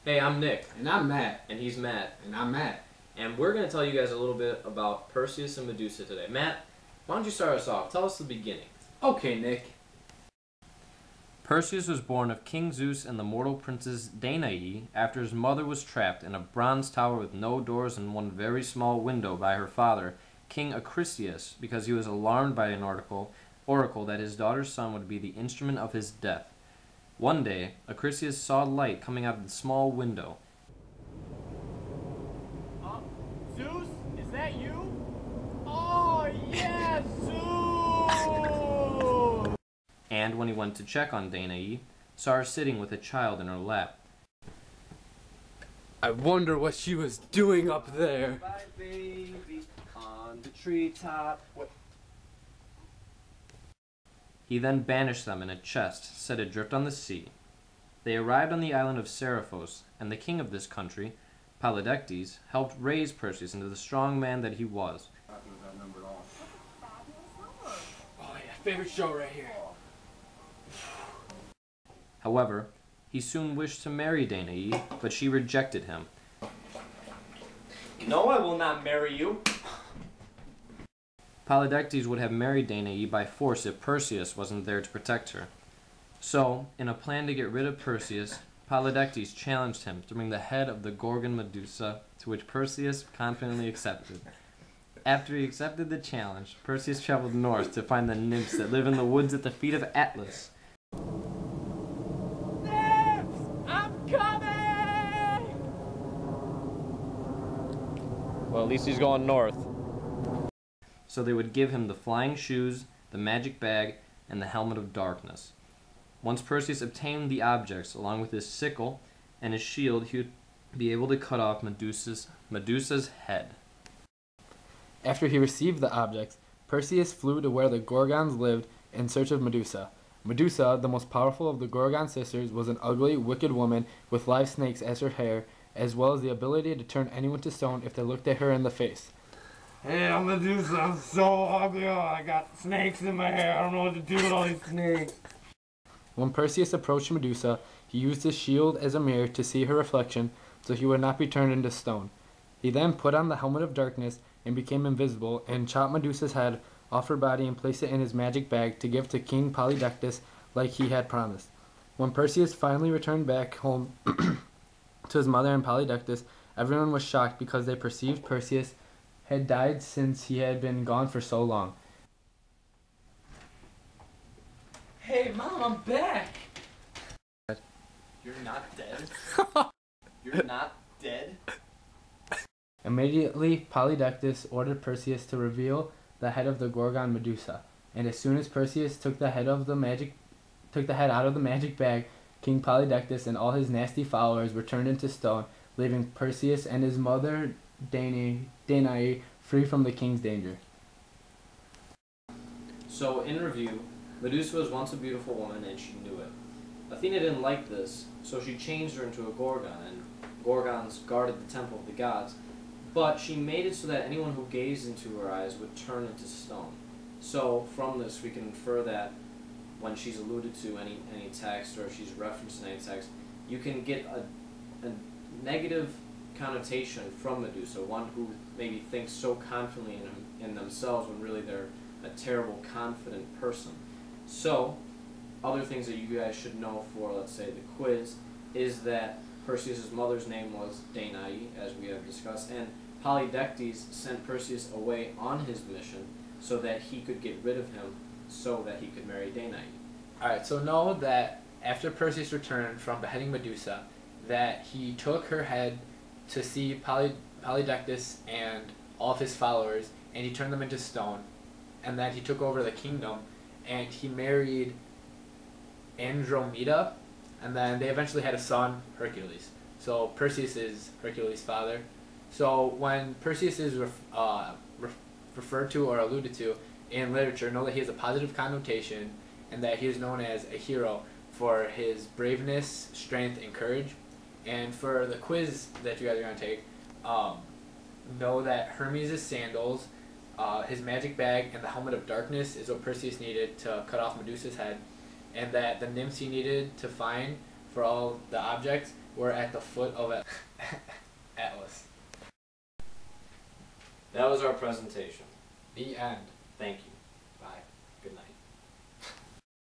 Hey, I'm Nick. And I'm Matt. And he's Matt. And I'm Matt. And we're going to tell you guys a little bit about Perseus and Medusa today. Matt, why don't you start us off? Tell us the beginning. Okay, Nick. Perseus was born of King Zeus and the mortal princess Danae after his mother was trapped in a bronze tower with no doors and one very small window by her father, King Acrisius, because he was alarmed by an oracle that his daughter's son would be the instrument of his death. One day, Acrisius saw light coming out of the small window. Zeus, is that you? Oh, yeah, Zeus! And when he went to check on Danae, saw her sitting with a child in her lap. I wonder what she was doing up there. My baby on the treetop. What? He then banished them in a chest, set adrift on the sea. They arrived on the island of Seriphos, and the king of this country, Polydectes, helped raise Perseus into the strong man that he was. Oh yeah, favorite show right here. However, he soon wished to marry Danae, but she rejected him. No, I will not marry you. Polydectes would have married Danae by force if Perseus wasn't there to protect her. So, in a plan to get rid of Perseus, Polydectes challenged him to bring the head of the Gorgon Medusa, to which Perseus confidently accepted. After he accepted the challenge, Perseus traveled north to find the nymphs that live in the woods at the feet of Atlas. Nymphs, I'm coming! Well, at least he's going north. So they would give him the flying shoes, the magic bag, and the helmet of darkness. Once Perseus obtained the objects, along with his sickle and his shield, he would be able to cut off Medusa's head. After he received the objects, Perseus flew to where the Gorgons lived in search of Medusa. Medusa, the most powerful of the Gorgon sisters, was an ugly, wicked woman with live snakes as her hair, as well as the ability to turn anyone to stone if they looked at her in the face. Hey, I'm Medusa. I'm so ugly. Oh, I got snakes in my hair. I don't know what to do with all these snakes. When Perseus approached Medusa, he used his shield as a mirror to see her reflection, so he would not be turned into stone. He then put on the helmet of darkness and became invisible, and chopped Medusa's head off her body and placed it in his magic bag to give to King Polydectes like he had promised. When Perseus finally returned back home to his mother and Polydectes, everyone was shocked because they perceived Perseus had died since he had been gone for so long. Hey, Mom, I'm back. You're not dead? You're not dead? Immediately, Polydectes ordered Perseus to reveal the head of the Gorgon Medusa, and as soon as Perseus took the head out of the magic bag, King Polydectes and all his nasty followers were turned into stone, leaving Perseus and his mother Danae free from the king's danger. So, in review, Medusa was once a beautiful woman and she knew it. Athena didn't like this, so she changed her into a Gorgon, and Gorgons guarded the temple of the gods, but she made it so that anyone who gazed into her eyes would turn into stone. So, from this we can infer that when she's alluded to any text, or if she's referenced in any text, you can get a negative connotation from Medusa, one who maybe thinks so confidently in themselves when really they're a terrible, confident person. So, other things that you guys should know for, let's say, the quiz, is that Perseus' mother's name was Danae, as we have discussed, and Polydectes sent Perseus away on his mission so that he could get rid of him, so that he could marry Danae. Alright, so know that after Perseus returned from beheading Medusa, that he took her head to see Polydectes and all of his followers, and he turned them into stone, and that he took over the kingdom, and he married Andromeda, and then they eventually had a son, Hercules. So Perseus is Hercules' father. So when Perseus is referred to or alluded to in literature, know that he has a positive connotation, and that he is known as a hero for his braveness, strength, and courage. And for the quiz that you guys are going to take, know that Hermes' sandals, his magic bag, and the helmet of darkness is what Perseus needed to cut off Medusa's head, and that the nymphs he needed to find for all the objects were at the foot of Atlas. That was our presentation. The end. Thank you.